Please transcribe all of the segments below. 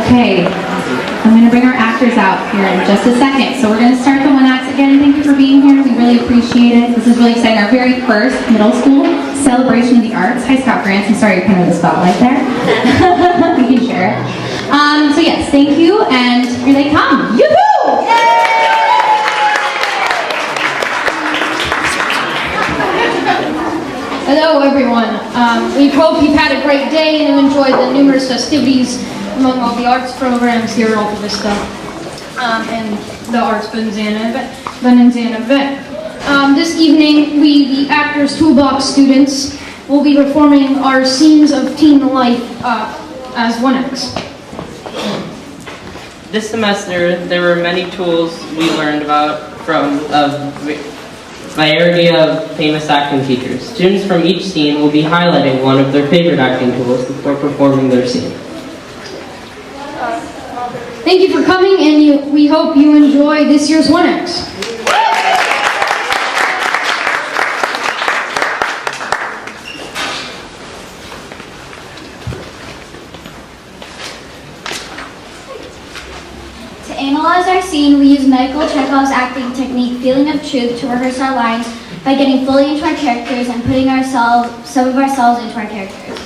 Okay, I'm going to bring our actors out here in just a second. So we're going to start the one act again. Thank you for being here. We really appreciate it. This is really exciting. Our very first middle school celebration of the arts. Hi, Scott Grants. I'm sorry you're kind of in the spotlight there. We can share it. So yes, thank you, and here they come. Yoo-hoo! Hello everyone. We hope you've had a great day and enjoyed the numerous festivities among all the arts programs here at Alta Vista and the Arts Bonanza event. This evening, we, the Actors Toolbox students, will be performing our scenes of teen life as 1X. This semester, there were many tools we learned about from a variety of famous acting teachers. Students from each scene will be highlighting one of their favorite acting tools before performing their scene. Thank you for coming, and we hope you enjoy this year's 1X. To analyze our scene, we use Michael Chekhov's acting technique, feeling of truth, to rehearse our lines by getting fully into our characters and putting some of ourselves into our characters.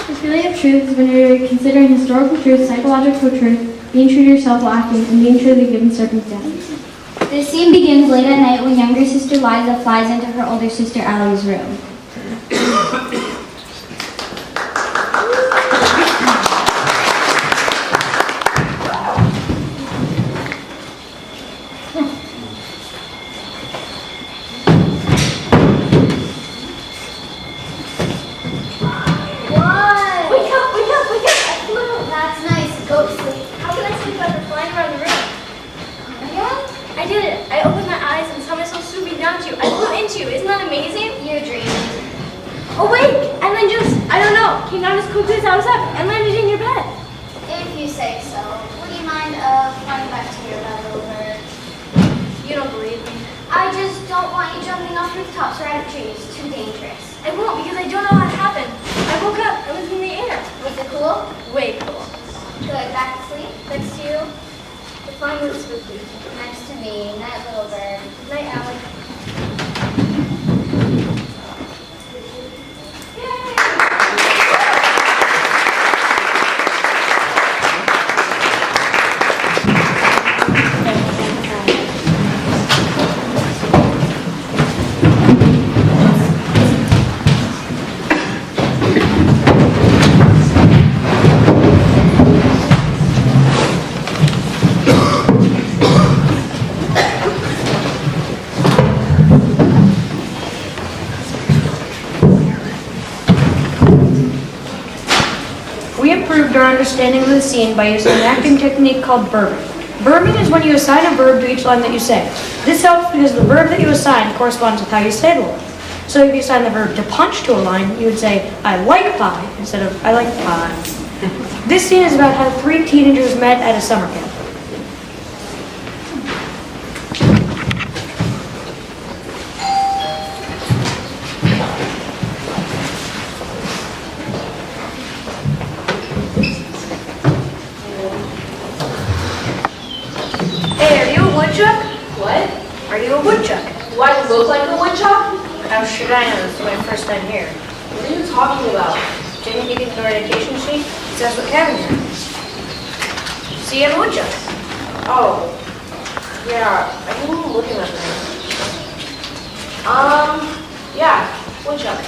The feeling of truth is when you're considering historical truth, psychological truth, being true to yourself while acting, and being true to the given circumstances. The scene begins late at night when younger sister Liza flies into her older sister Allie's room. Came down as quickly as I was up and landed in your bed. If you say so. Would you mind flying back to your bed a little bit? You don't believe me. I just don't want you jumping off rooftops or out of trees. Too dangerous. I won't because I don't know how it happened. I woke up. I was in the air. Was it cool? Way cool. Good. Back to sleep? Next to you, the flying was spooky. Next to me. Night, little bird. Night, Allie. Our understanding of the scene by using an acting technique called verbing. Verbing is when you assign a verb to each line that you say. This helps because the verb that you assign corresponds with how you say the line. So if you assign the verb to punch to a line, you would say, I like pie, instead of I like pie. This scene is about how 3 teenagers met at a summer camp. What? Are you a woodchuck? Do I look like a woodchuck? How should I know? This is my first time here. What are you talking about? Didn't you get the orientation sheet? It says what cabin you're in. See, I'm a woodchuck. Oh. Yeah, I'm looking at them. Yeah, woodchuck.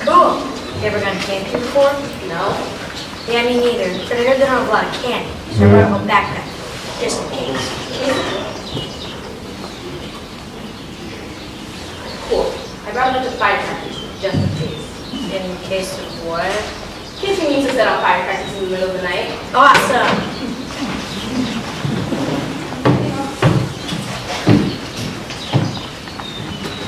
Cool. You ever gone camping before? No. Yeah, me neither. But I heard they don't have a lot of candy, so I brought a backpack, just in case. Cool. I brought a bunch of firecrackers, just in case. In case of what? In case we need to set off firecrackers in the middle of the night. Awesome.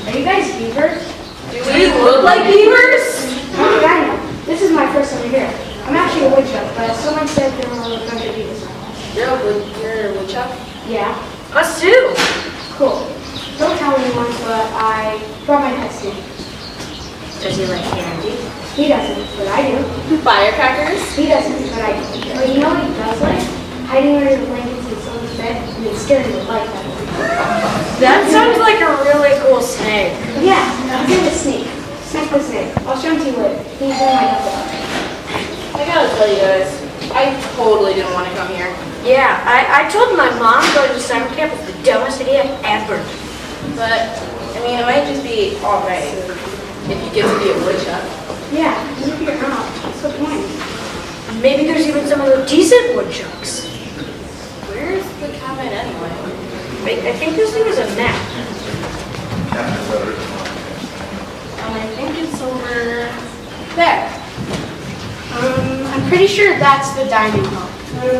Are you guys beavers? Do we look like beavers? How did I know? This is my first time here. I'm actually a woodchuck, but someone said there were a bunch of beavers. You're a woodchuck? Yeah. Us too. Cool. Don't tell anyone, but I brought my pet Steve. Does he like candy? He doesn't, but I do. Firecrackers? He doesn't, but good idea. But you know what he does like? Hiding under the blankets in someone's bed and then scaring the life out of them. That sounds like a really cool snake. Yeah, he's in the snake. Snake the snake. I'll show him to you later. He's in my number. I gotta tell you guys, I totally didn't want to come here. Yeah, I told my mom going to summer camp was the dumbest idea ever. But, I mean, it might just be alright if you get to be a woodchuck. Yeah, look at your mouth. That's the point. Maybe there's even some of the decent woodchucks. Where's the cabin anyway? I think this thing is a map. I think it's over there. I'm pretty sure that's the dining hall.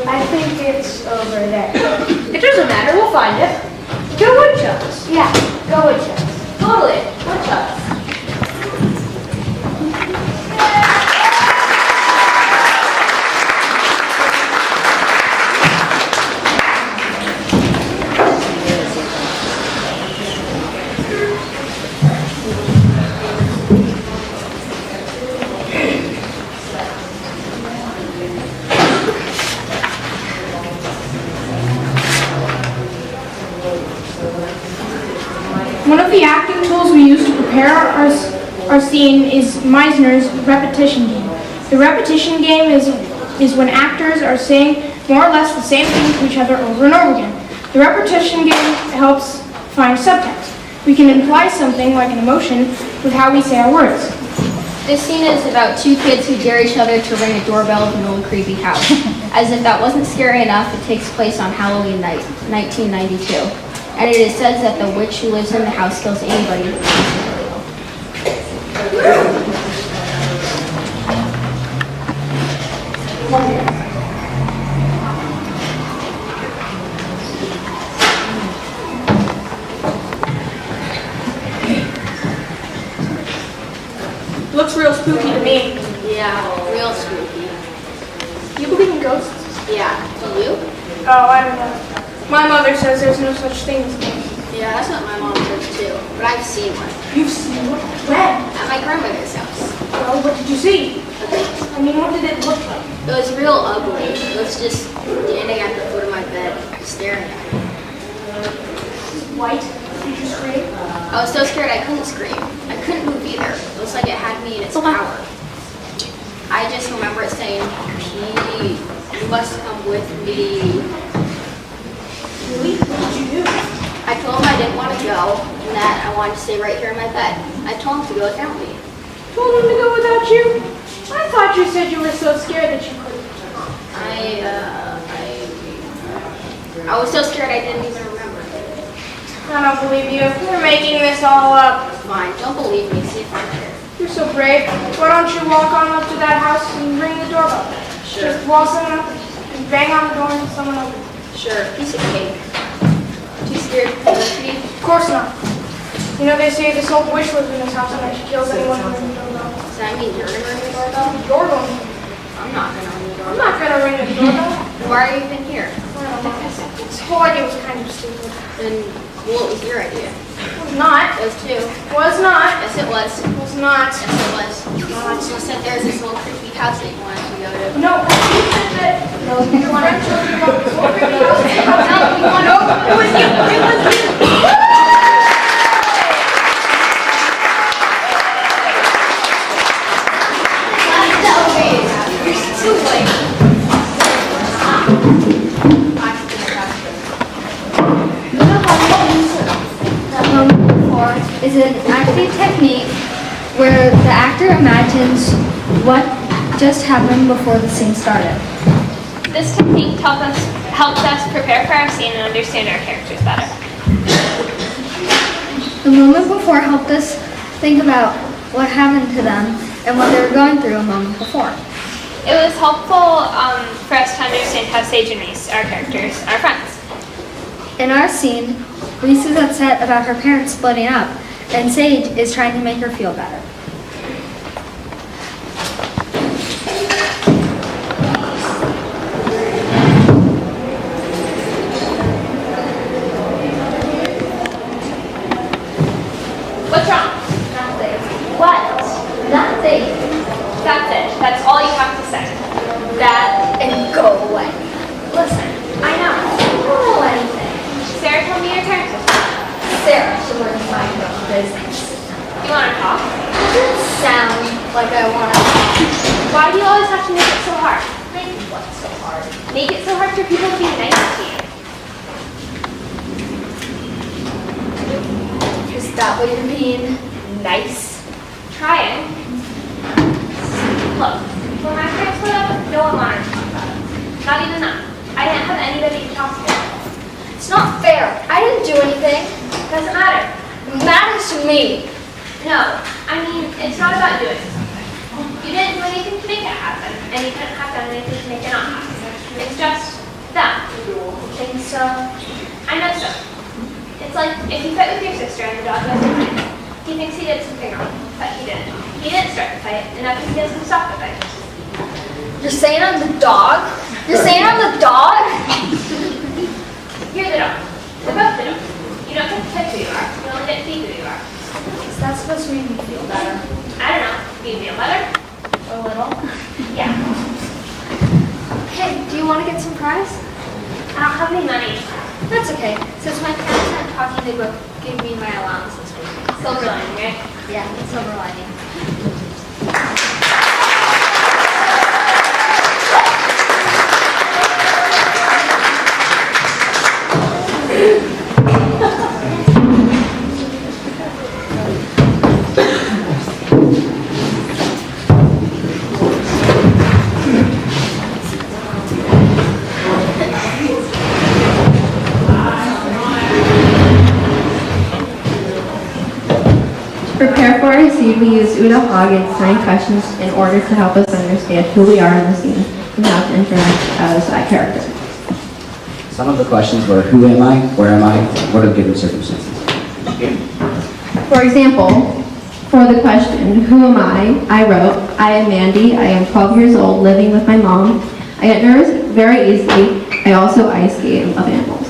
I think it's over there. It doesn't matter, we'll find it. Go woodchucks. Yeah, go woodchucks. Totally, woodchucks. One of the acting tools we use to prepare our scene is Meisner's repetition game. The repetition game is when actors are saying more or less the same thing to each other over and over again. The repetition game helps find subtext. We can imply something like an emotion with how we say our words. This scene is about two kids who dare each other to ring a doorbell of an old creepy house. As if that wasn't scary enough, it takes place on Halloween night, 1992. And it is said that the witch who lives in the house kills anybody. Looks real spooky to me. Yeah, real spooky. You believe in ghosts? Yeah, do you? Oh, I don't know. My mother says there's no such thing as ghosts. Yeah, that's what my mom says too. But I've seen one You've seen one? When? at my grandmother's house. Well, what did you see? I mean, what did it look like? It was real ugly. It was just standing at the foot of my bed, staring at me. White? Did you scream? I was so scared I couldn't scream. I couldn't move either. It was like it had me in its power. I just remember it saying, "Please, you must come with me." Really? What did you do? I told him I didn't want to go and that I wanted to stay right here in my bed. I told him to go without me. Told him to go without you? I thought you said you were so scared that you couldn't. I was so scared I didn't even remember. I don't believe you. You're making this all up. Fine, don't believe me. See if I'm here. You're so brave. Why don't you walk on up to that house and ring the doorbell? Sure. Just walk on up and bang on the door and someone opens. Sure, piece of cake. Too scared to come with me? Of course not. You know, they say this old witch lives in this house and that she kills anyone who rings the doorbell. Does that mean you're gonna ring the doorbell? You're going to. I'm not gonna ring the I'm doorbell. not going to ring the doorbell. Why are you even here? I don't know. This whole idea was kind of stupid. Then, well, it was your idea. It was not. It was too. Was not. Yes, it was. It was not. Yes, it was. You said there's this little creepy house that you wanted to go to. No, you said that. No, you wanted to go to this whole creepy house. No, you wanted No, it was you. It was you. Too late. Is an acting technique where the actor imagines what just happened before the scene started. This technique helps us prepare for our scene and understand our characters better. The moment before helped us think about what happened to them and what they were going through a moment before. It was helpful for us to understand how Sage and Reese, our characters, are friends. In our scene, Reese is upset about her parents splitting up, and Sage is trying to make her feel better. What's wrong? What? Nothing. That's it. That's all you have to say. That business. You want to talk? Doesn't sound like I want to. Why do you always have to make it so hard? Make what so hard? Make it so hard for people to be nice to you. Is that what you mean? Nice? Trying. Look, when my parents split up, no one wanted to talk about it. Not even them. I didn't have anybody to talk to. It's not fair. I didn't do anything. Doesn't matter. It matters to me. No, I mean, it's not about doing something. You didn't do anything to make it happen, and you couldn't have done anything to make it not happen. It's just them. Think so? I know so. It's like if you fight with your sister and the dog does something. He thinks he did something wrong, but he didn't. He didn't start the fight, and that means he doesn't stop the fight. You're saying I'm the dog? You're saying I'm the dog? You're the dog. We're both the dog. You don't get to pick who you are. You only get to be who you are. Is that supposed to make me feel better? I don't know. Do you feel better? A little? Yeah. Hey, do you want to get some fries? I don't have any money. That's okay. Since my parents aren't talking, they both gave me my allowance this week. Silver lining, right? Yeah, it's silver lining. To prepare for our scene, we used Uda Hagen's 9 questions in order to help us understand who we are in the scene and how to interact as that character. Some of the questions were, who am I, where am I, what are given circumstances? For example, for the question, who am I wrote, I am Mandy, I am 12 years old, living with my mom. I get nervous very easily. I also ice skate and love animals.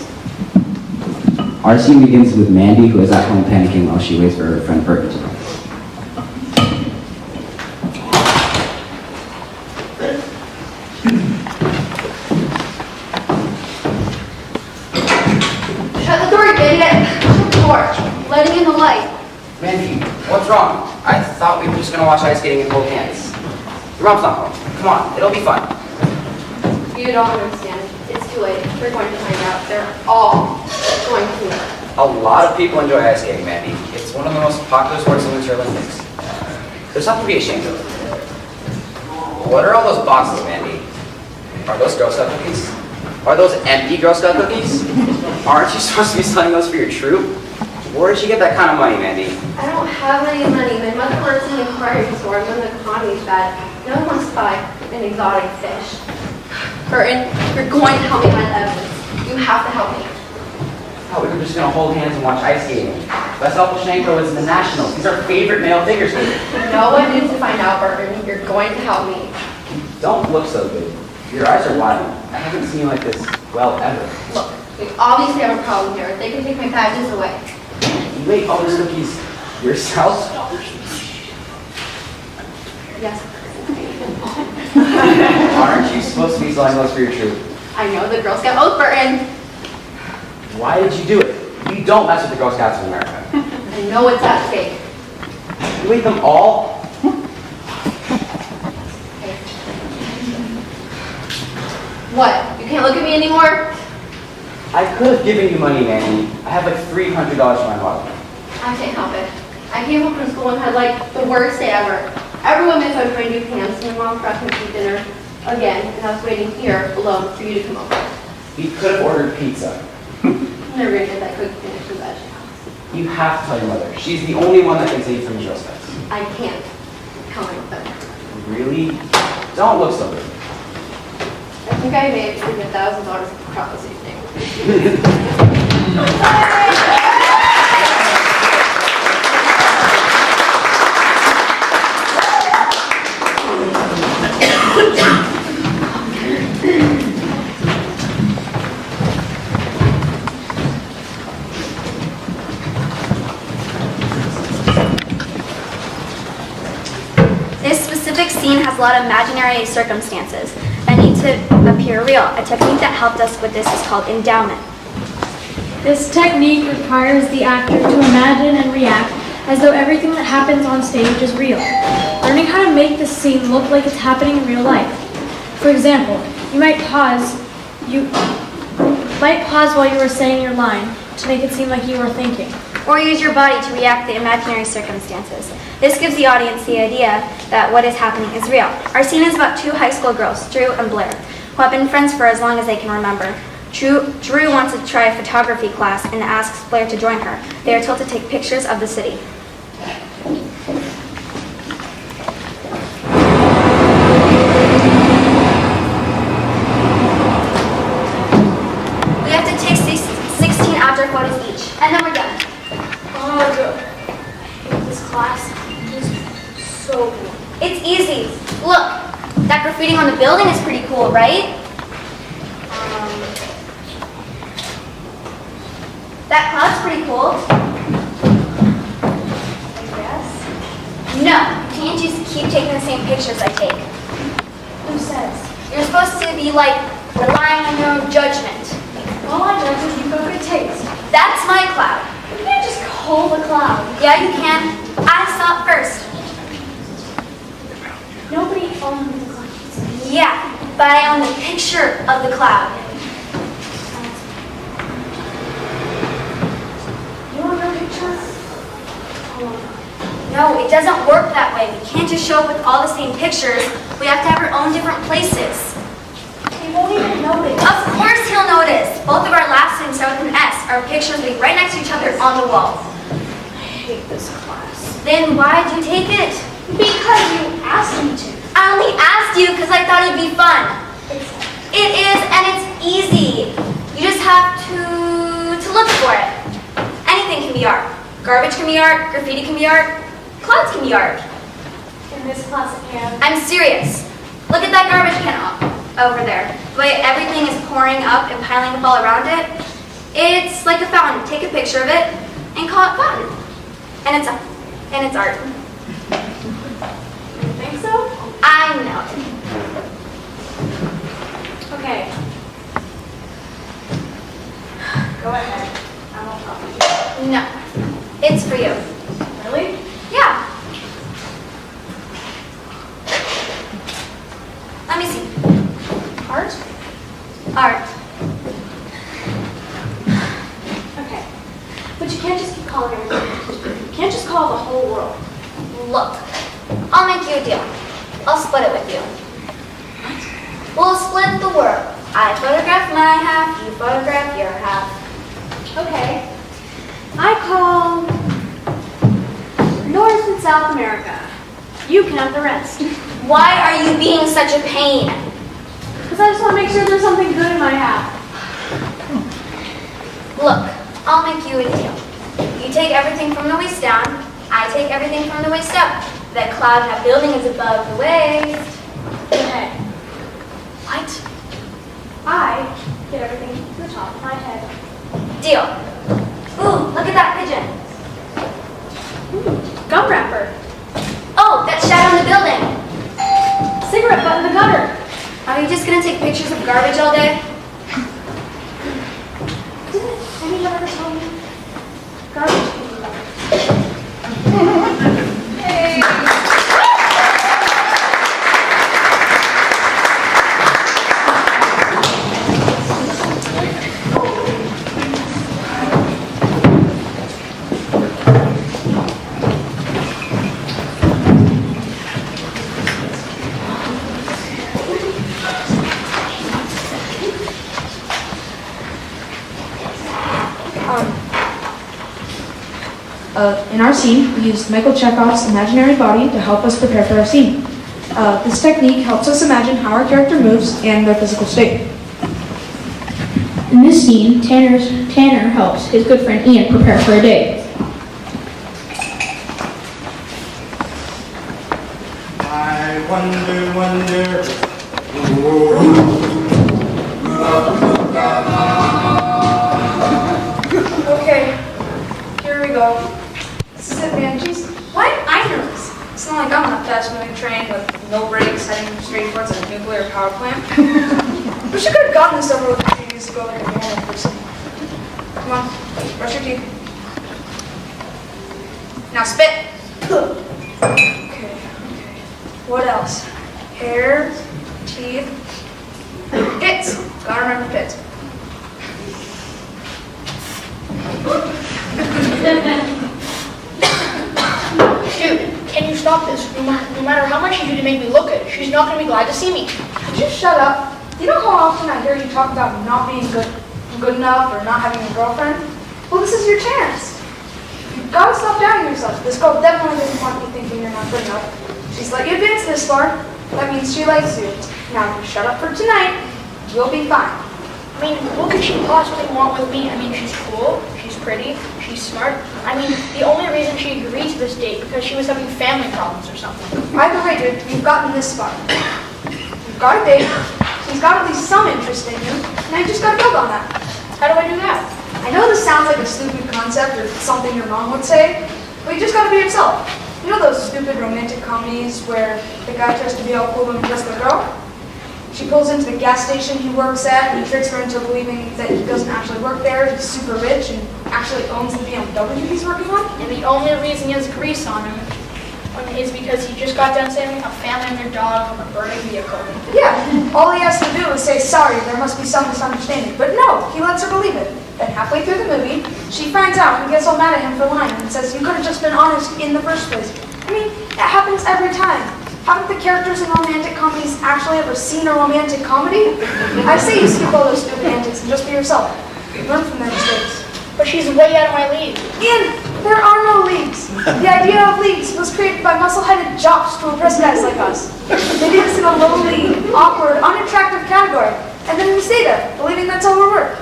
Our scene begins with Mandy, who is at home panicking while she waits for her friend Bert to come. Shut the door, you idiot! Shut the door. Letting in the light. Mandy, what's wrong? I thought we were just gonna watch ice skating and hold hands. Your mom's not home. Come on, it'll be fun. You don't understand. It's too late. We're going to find out. They're all going to. A lot of people enjoy ice skating, Mandy. It's one of the most popular sports in the Winter Olympics. There's something to be ashamed of. What are all those boxes, Mandy? Are those Girl Scout cookies? Are those empty Girl Scout cookies? Aren't you supposed to be selling those for your troop? Where did you get that kind of money, Mandy? I don't have any money. My mother works in the aquarium store, and when the economy's bad, no one wants to buy an exotic fish. Burton, you're going to help me find evidence. You have to help me. Oh, we were just gonna hold hands and watch ice skating. Vasyl Poshenko is in the Nationals. He's our favorite male figure skater. No one needs to find out, Burton. You're going to help me. Don't look so good. Your eyes are wide. I haven't seen you like this, well, ever. Look, we obviously have a problem here. They can take my badges away. You ate all those cookies yourself? Yes. Aren't you supposed to be selling those for your troop? I know the Girl Scout oath, Burton. Why did you do it? You don't mess with the Girl Scouts of America. I know what's at stake. You ate them all? What? You can't look at me anymore? I could have given you money, Mandy. I have like $300 for my wallet. I can't help it. I came home from school and had like the worst day ever. Everyone thinks I was going to do pants, and my mom forgot to eat dinner again, and I was waiting here alone for you to come over. We could have ordered pizza. I'm never going to get that cookie finished from that house. You have to tell your mother. She's the only one that can save from the Girl Scouts. I can't. Come with them. Really? Don't look so good. I think I made $1,000 of crop this evening. This specific scene has a lot of imaginary circumstances that need to appear real. A technique that helped us with this is called endowment. This technique requires the actor to imagine and react as though everything that happens on stage is real. Learning how to make the scene look like it's happening in real life. For example, you might pause while you were saying your line to make it seem like you were thinking. Or use your body to react to imaginary circumstances. This gives the audience the idea that what is happening is real. Our scene is about two high school girls, Drew and Blair, who have been friends for as long as they can remember. Drew wants to try a photography class and asks Blair to join her. They are told to take pictures of the city. We have to take 16 outdoor photos each, and then we're done. Oh, this class is so cool. It's easy. Look, that graffiti on the building is pretty cool, right? That cloud's pretty cool. I guess. No, you can't just keep taking the same pictures I take. Who says? You're supposed to be like relying on your own judgment. All I know is you've got good taste. That's my cloud. You can't just call the cloud. Yeah, you can. I saw it first. Nobody owns the cloud. Yeah, but I own the picture of the cloud. You want no picture? No, it doesn't work that way. We can't just show up with all the same pictures. We have to have our own different places. He won't even notice. Of course he'll notice. Both of our last names start with an S. Our pictures will be right next to each other on the wall. I hate this class. Then why'd you take it? Because you asked me to. I only asked you because I thought it'd be fun. It is, and it's easy. You just have to look for it. Anything can be art. Garbage can be art, graffiti can be art, clouds can be art. In this class it can. I'm serious. Look at that garbage can over there. The way everything is pouring up and piling up all around it. It's like a fountain. Take a picture of it and call it fountain. And it's art. You think so? I know. Okay. Go ahead. I won't talk to you. No. It's for you. Really? Yeah. Let me see. Art? Art. Okay. But you can't just keep calling everything. You can't just call the whole world. Look, I'll make you a deal. I'll split it with you. We'll split the world. I photograph my half, you photograph your half. Okay. I call North and South America. You can have the rest. Why are you being such a pain? Because I just want to make sure there's something good in my half. Look, I'll make you a deal. You take everything from the waist down, I take everything from the waist up. That cloud in that building is above the waist. Okay. What? I get everything to the top of my head. Deal. Ooh, look at that pigeon. Gum wrapper. Oh, that shadow in the building. Cigarette butt in the gutter. Are you just gonna take pictures of garbage all day? Didn't anyone ever tell me? Garbage can be better. Hey. In our scene, we used Michael Chekhov's imaginary body to help us prepare for our scene. This technique helps us imagine how our character moves and their physical state. In this scene, Tanner helps his good friend Ian prepare for a date. I wonder. Okay, here we go. This is it, man. Jeez, why am I nervous? It's not like I'm on a fast-moving train with no brakes heading straight towards a nuclear power plant. We should have gotten this over with a few years ago like a normal person. Come on, brush your teeth. Now spit. Okay. What else? Hair, teeth, pits. Gotta remember pits. Dude, can you stop this? No matter how much you do to make me look good, she's not gonna be glad to see me. Could you shut up? Do you know how often I hear you talk about not being good enough or not having a girlfriend? Well, this is your chance. You've got to stop doubting yourself. This girl definitely doesn't want you thinking you're not good enough. She's let you advance this far. That means she likes you. Now, if you shut up for tonight, you'll be fine. I mean, what could she possibly want with me? I mean, she's cool, she's pretty, she's smart. I mean, the only reason she agreed to this date because she was having family problems or something. Either way, dude, you've gotten this far. You've got a date. She's got at least some interest in you. Now you just got to build on that. How do I do that? I know this sounds like a stupid concept or something your mom would say, but you just got to be yourself. You know those stupid romantic comedies where the guy tries to be all cool and impress the girl? She pulls into the gas station he works at and he tricks her into believing that he doesn't actually work there, he's super rich and actually owns the BMW he's working on. And the only reason he has grease on him is because he just got done saving a family and their dog from a burning vehicle. Yeah, all he has to do is say, sorry, there must be some misunderstanding. But no, he lets her believe it. Then halfway through the movie, she finds out and gets all mad at him for lying and says, you could have just been honest in the first place. I mean, that happens every time. Haven't the characters in romantic comedies actually ever seen a romantic comedy? I say you skip all those stupid antics and just be yourself. Learn from their mistakes. But she's way out of my league. Ian, there are no leagues. The idea of leagues was created by muscle-headed jocks to impress guys like us. They did us in a lowly, awkward, unattractive category, and then we stay there, believing that's all we're worth.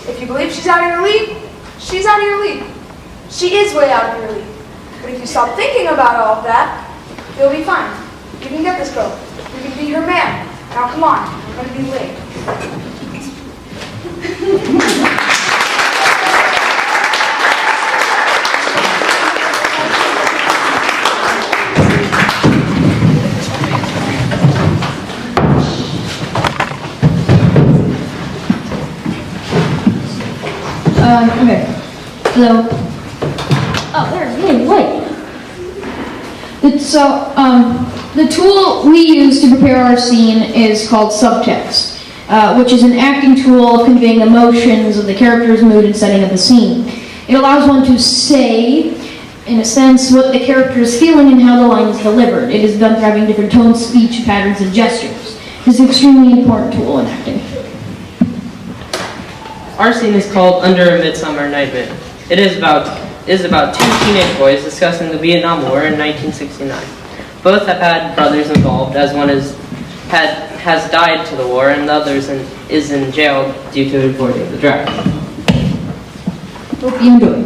If you believe she's out of your league, she's out of your league. She is way out of your league. But if you stop thinking about all of that, you'll be fine. You can get this girl. You can be her man. Now come on, I'm gonna be late. Okay. So, oh, there's me. Wait. The tool we use to prepare our scene is called subtext, which is an acting tool conveying emotions of the character's mood and setting of the scene. It allows one to say, in a sense, what the character is feeling and how the line is delivered. It is done through having different tones, speech, patterns, and gestures. It's an extremely important tool in acting. Our scene is called Under a Midsummer Nightmare. It is about two teenage boys discussing the Vietnam War in 1969. Both have had brothers involved, as one has died to the war and the other is in jail due to avoiding the draft. Hope you enjoy.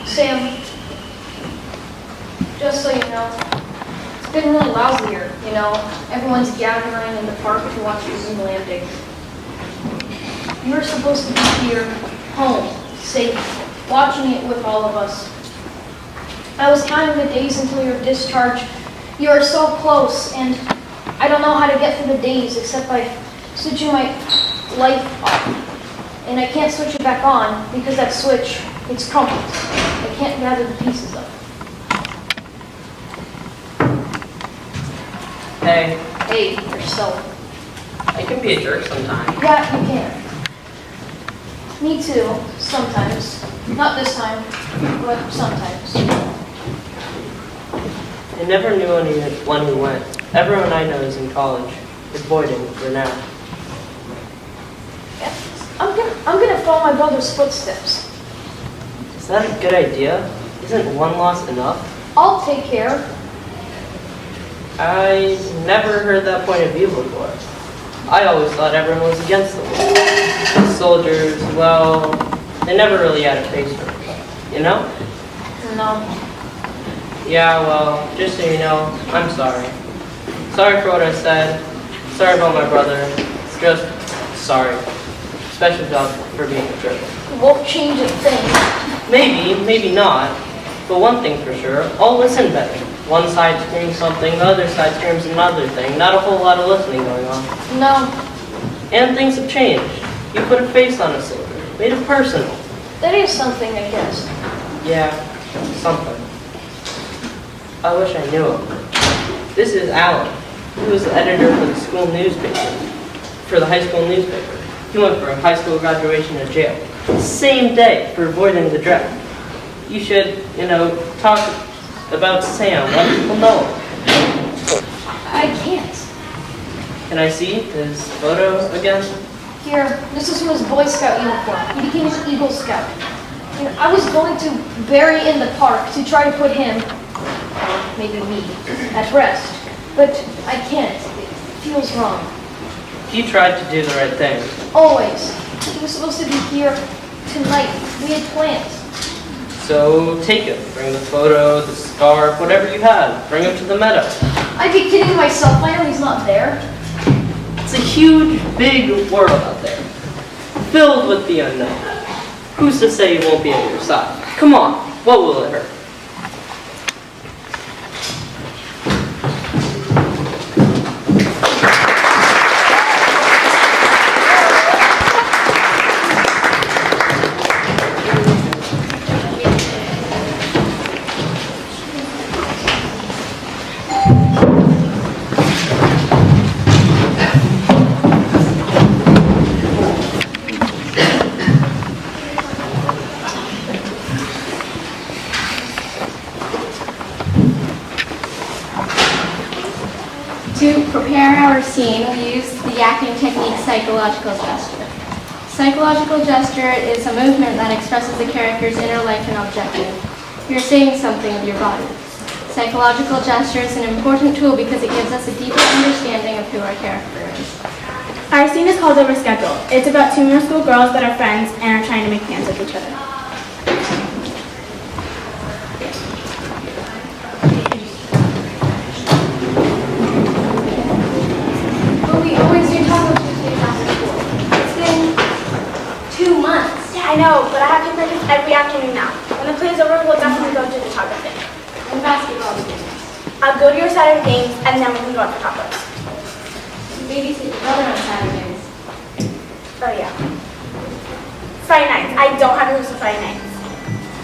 Sam, just so you know, it's been really lousy here, you know. Everyone's gathering in the park to watch the moon landing. You're supposed to be here, home, safe, watching it with all of us. I was counting the days until your discharge. You are so close, and I don't know how to get through the days except by switching my light off. And I can't switch it back on because that switch, it's crumpled. I can't gather the pieces of it. Hey, Hey, yourself. I can be a jerk sometimes. Yeah, you can. Me too, sometimes. Not this time, but sometimes. I never knew anyone who went. Everyone I know is in college, avoiding for now. Yeah. I'm gonna follow my brother's footsteps. Is that a good idea? Isn't one loss enough? I'll take care. I never heard that point of view before. I always thought everyone was against the war. The soldiers, well, they never really had a face for it, you know? No. Yeah, well, just so you know, I'm sorry. Sorry for what I said. Sorry about my brother. Just sorry. Special job for being a jerk. It won't change a thing. Maybe, maybe not. But one thing for sure, I'll listen better. One side screams something, the other side screams another thing. Not a whole lot of listening going on. No, And things have changed. You put a face on a soldier, made it personal. that is something, I guess. Yeah, something. I wish I knew him. This is Alan. He was the editor for the school newspaper, for the high school newspaper. He went from high school graduation to jail. Same day for avoiding the draft. You should, talk about Sam, let people know him. I can't. Can I see his photo again? Here, this is from his Boy Scout uniform. He became an Eagle Scout. And I was going to bury in the park to try to put him, or maybe me, at rest. But I can't. It feels wrong. He tried to do the right thing. Always. He was supposed to be here tonight. We had plans. So take him. Bring the photo, the scarf, whatever you have. Bring him to the meadow. I'd be kidding myself. I know he's not there. It's a huge, big world out there, filled with the unknown. Who's to say he won't be at your side? Come on, what will it hurt? To prepare our scene, we use the acting technique psychological gesture. Psychological gesture is a movement that expresses the character's inner life and objective. You're saying something with your body. Psychological gesture is an important tool because it gives us a deeper understanding of who our character is. Our scene is called Overschedule. It's about two middle school girls that are friends and are trying to make plans with each other. But we always do Taco Tuesdays after school. It's been 2 months. Yeah, I know, but I have to practice every afternoon now. When the play's over, we'll definitely go to the taco thing. And basketball games. I'll go to your Saturday games, and then we can go out for tacos. Babysit your brother on Saturdays. Oh, yeah. Friday nights. I don't have to lose to Friday nights.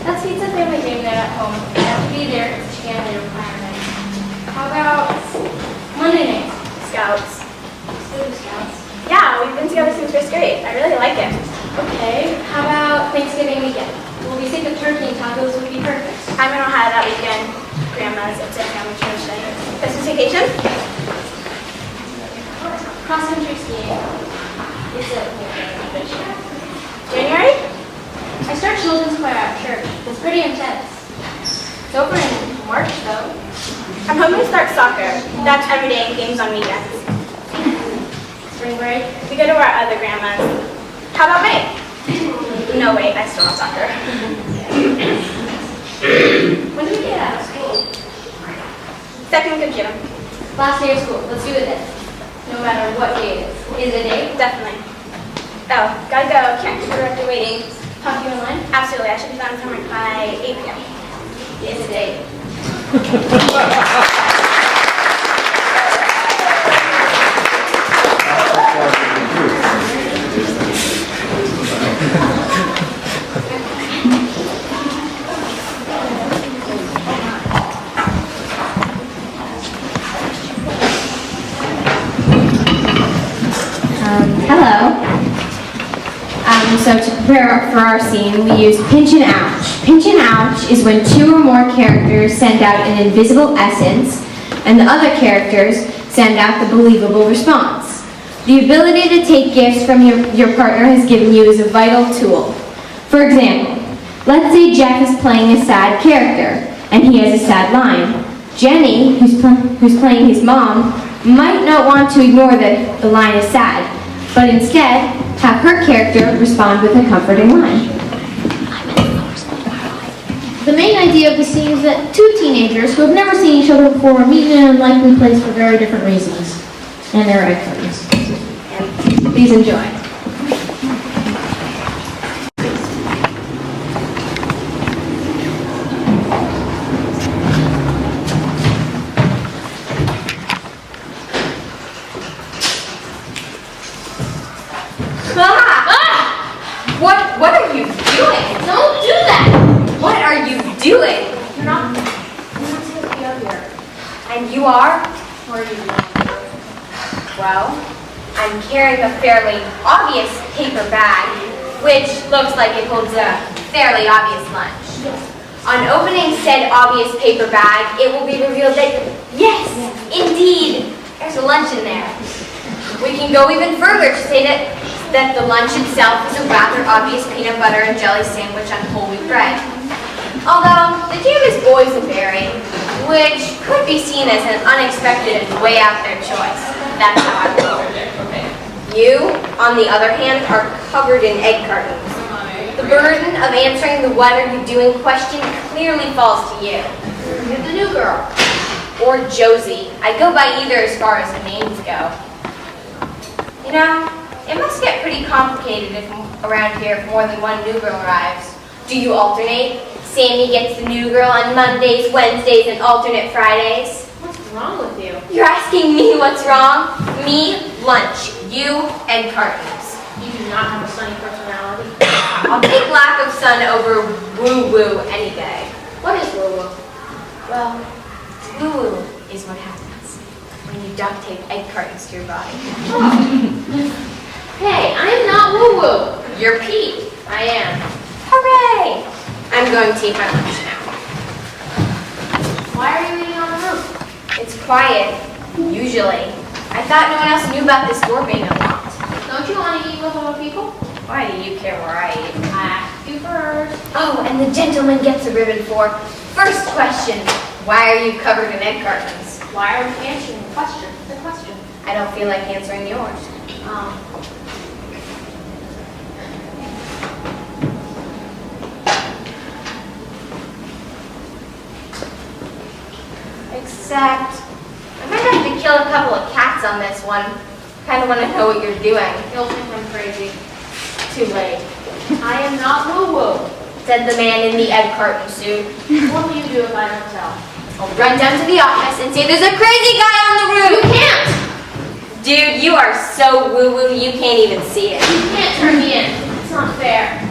That's pizza family game night at home. I have to be there because it's family requirement. How about Monday night? Scouts. School Scouts. Yeah, we've been together since first grade. I really like it. Okay, how about Thanksgiving weekend? We'll be sick of turkey and tacos would be perfect. I'm in Ohio that weekend. Grandma's, it's a family tradition. Christmas vacation? Cross-country skiing is a tradition. January? I start children's choir at church. It's pretty intense. It's over in March though. I'm hoping to start soccer. That's every day and games on weekends. Spring break. We go to our other grandma's. How about May? No, wait, I still have soccer. When do we get out of school? Second computer. Last day of school. Let's do it then. No matter what day it is. Is it a day? Definitely. Oh, gotta go. Can't keep the director waiting. Talk to you online? Absolutely. I should be done by 8 p.m. Is it a day? Hello. So to prepare for our scene, we use pinch and ouch. Pinch and ouch is when two or more characters send out an invisible essence, and the other characters send out the believable response. The ability to take gifts from your partner has given you is a vital tool. For example, let's say Jeff is playing a sad character, and he has a sad line. Jenny, who's playing his mom, might not want to ignore that the line is sad, but instead have her character respond with a comforting line. The main idea of the scene is that two teenagers who have never seen each other before meet in an unlikely place for very different reasons. And they're excellent. Please enjoy. What are you doing? Don't do that! What are you doing? You're not supposed to be up here. And you are? What are you doing? Well, I'm carrying a fairly obvious paper bag, which looks like it holds a fairly obvious lunch. On opening said obvious paper bag, it will be revealed that, yes, indeed, there's a lunch in there. We can go even further to say that the lunch itself is a rather obvious peanut butter and jelly sandwich on whole wheat bread. Although, the jam is boysenberry, which could be seen as an unexpected and way out there choice. That's how I roll. You, on the other hand, are covered in egg cartons. The burden of answering the what are you doing question clearly falls to you. You're the new girl. Or Josie. I go by either as far as the names go. You know, it must get pretty complicated around here if more than one new girl arrives. Do you alternate? Sammy gets the new girl on Mondays, Wednesdays, and alternate Fridays. What's wrong with you? You're asking me what's wrong? Me, lunch. You, egg cartons. You do not have a sunny personality. I'll take lack of sun over woo-woo any day. What is woo-woo? Well, woo-woo is what happens when you duct tape egg cartons to your body. Hey, I am not woo-woo. You're Pete. I am. Hooray! I'm going to eat my lunch now. Why are you eating on the roof? It's quiet, usually. I thought no one else knew about this door being unlocked. Don't you want to eat with other people? Why do you care where I eat? I asked you first. Oh, and the gentleman gets a ribbon for first question. Why are you covered in egg cartons? Why are you answering the question? The question. I don't feel like answering yours. Except, I might have to kill a couple of cats on this one. Kind of want to know what you're doing. You'll think I'm crazy. Too late. I am not woo-woo. Said the man in the egg carton suit. What will you do if I don't tell? I'll run down to the office and say there's a crazy guy on the roof. You can't! Dude, you are so woo-woo you can't even see it. You can't turn me in. It's not fair.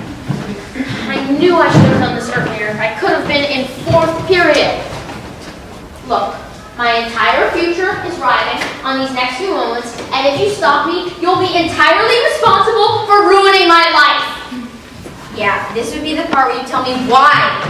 I knew I should have done this earlier. I could have been in 4th period. Look, my entire future is riding on these next few moments, and if you stop me, you'll be entirely responsible for ruining my life. Yeah, this would be the part where you tell me why